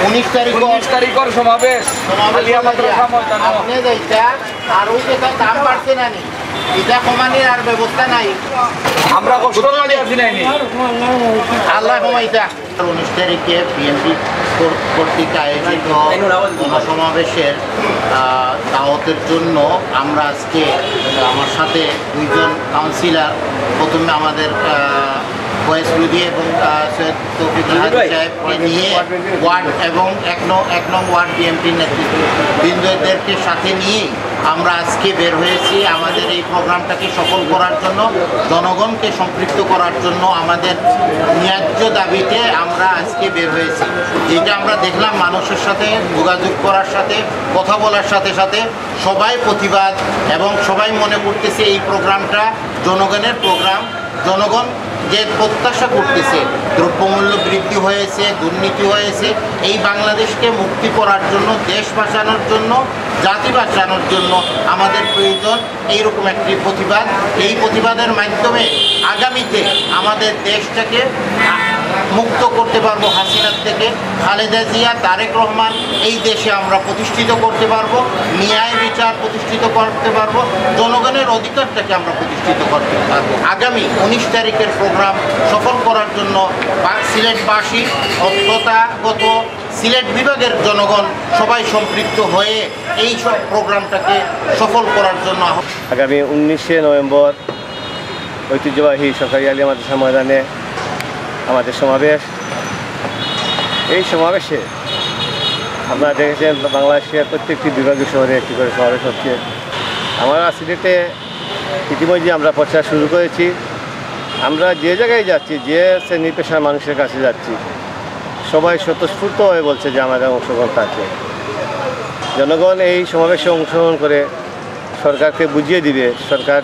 19 তারিখের সমাবেশ আলিয়া মাদ্রাসা ময়দানে আপনি যাইতা আর ওই যে দাম বাড়ছে না নি এটা কমানোর আর ব্যবস্থা নাই আমরা কষ্ট করে আছি নাইনি আল্লাহ কমাইতা 19 তারিখে বিএনপি কর্তৃক আয়োজিত গণসমাবেশের দাওয়াতের জন্য আমরা আজকে আমার সাথে দুইজন কাউন্সিলর প্রথমে আমাদের ফয়েজ লুদি এবং সৈয়দ তৌফিকুল হাদি সাহেবকে নিয়ে ওয়ার্ড এবং এক নং ওয়ার্ড বিএনপির নেতৃবৃন্দদেরকে সাথে নিয়ে আমরা আজকে বের হয়েছি আমাদের এই প্রোগ্রামটাকে সফল করার জন্য, জনগণকে সম্পৃক্ত করার জন্য, আমাদের ন্যায্য দাবিতে আমরা আজকে বের হয়েছি। যেটা আমরা দেখলাম মানুষের সাথে যোগাযোগ করার সাথে কথা বলার সাথে সাথে সবাই প্রতিবাদ এবং সবাই মনে করতেছে এই প্রোগ্রামটা জনগণের প্রোগ্রাম। জনগণ যে প্রত্যাশা করতেছে, দ্রব্যমূল্য বৃদ্ধি হয়েছে, দুর্নীতি হয়েছে, এই বাংলাদেশকে মুক্তি করার জন্য, দেশ বাঁচানোর জন্য, জাতি বাঁচানোর জন্য আমাদের প্রয়োজন এইরকম একটি প্রতিবাদ। এই প্রতিবাদের মাধ্যমে আগামীতে আমাদের দেশটাকে মুক্ত করতে পারবো হাসিনার থেকে, খালেদা জিয়া, তারেক রহমান এই দেশে আমরা প্রতিষ্ঠিত করতে পারবো, ন্যায় বিচার প্রতিষ্ঠিত করতে পারবো, জনগণের অধিকারটাকে আমরা প্রতিষ্ঠিত করতে পারবো। আগামী 19 তারিখের প্রোগ্রাম সফল করার জন্য সিলেটবাসী তথাগত সিলেট বিভাগের জনগণ সবাই সম্পৃক্ত হয়ে এই সব প্রোগ্রামটাকে সফল করার জন্য আগামী 19শে নভেম্বর ঐতিহ্যবাহী সরকারি আলিয়া মাদ্রাসা ময়দানে আমাদের সমাবেশ। এই সমাবেশে আপনারা দেখেছেন বাংলাদেশের প্রত্যেকটি বিভাগীয় শহরে একটি করে সমাবেশ হচ্ছে। আমরা সিলেটে ইতিমধ্যে আমরা প্রচার শুরু করেছি। আমরা যে জায়গায় যাচ্ছি, যে শ্রেণী পেশার মানুষের কাছে যাচ্ছি, সবাই স্বতঃস্ফূর্ত হয়ে বলছে যে আমাদের অংশগ্রহণ থাকবে। জনগণ এই সমাবেশে অংশগ্রহণ করে সরকারকে বুঝিয়ে দিবে সরকার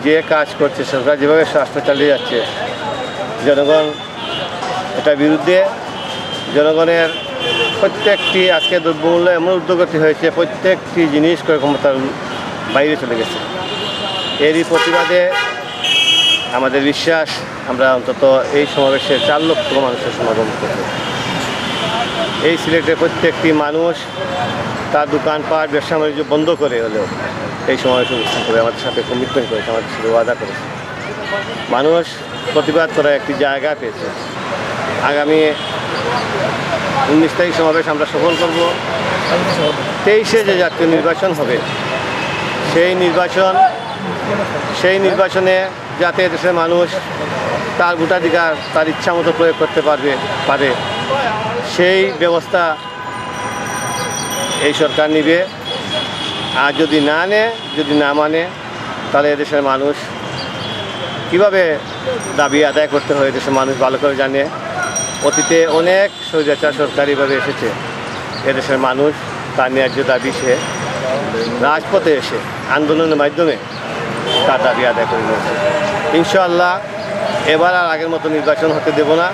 যে কাজ করছে, সরকার যেভাবে রাষ্ট্র চালিয়ে যাচ্ছে, জনগণ এটার বিরুদ্ধে। জনগণের প্রত্যেকটি আজকে দ্রব্যমূল্য এমন ঊর্ধ্বগতি হয়েছে, প্রত্যেকটি জিনিস করে ক্ষমতার বাইরে চলে গেছে। এরই প্রতিবাদে আমাদের বিশ্বাস আমরা অন্তত এই সমাবেশে 4 লক্ষ মানুষের সমাগম করব। এই সিলেটের প্রত্যেকটি মানুষ তার দোকানপাট ব্যবসা বাণিজ্য বন্ধ করে হলেও এই সমাবেশে অনুষ্ঠান করে আমাদের সাথে কমিটমেন্ট করেছে, আমাদের সাথে ওয়াদা করেছে। মানুষ প্রতিবাদ করার একটি জায়গা পেয়েছে। আগামী 19 তারিখ সমাবেশ আমরা সফল করব। 23শে যে জাতীয় নির্বাচন হবে, সেই নির্বাচনে যাতে দেশের মানুষ তার ভোটাধিকার তার ইচ্ছা মতো প্রয়োগ করতে পারে সেই ব্যবস্থা এই সরকার নিবে। আর যদি না মানে তাহলে এদেশের মানুষ কীভাবে দাবি আদায় করতে হয় দেশের মানুষ ভালো করে জানে। অতীতে অনেক স্বৈরাচার সরকারিভাবে এসেছে। এদেশের মানুষ তার ন্যায্য দাবি সে রাজপথে এসে আন্দোলনের মাধ্যমে তার দাবি আদায় করে নিয়েছে। ইনশাআল্লাহ এবার আর আগের মতো নির্বাচন হতে দেব না।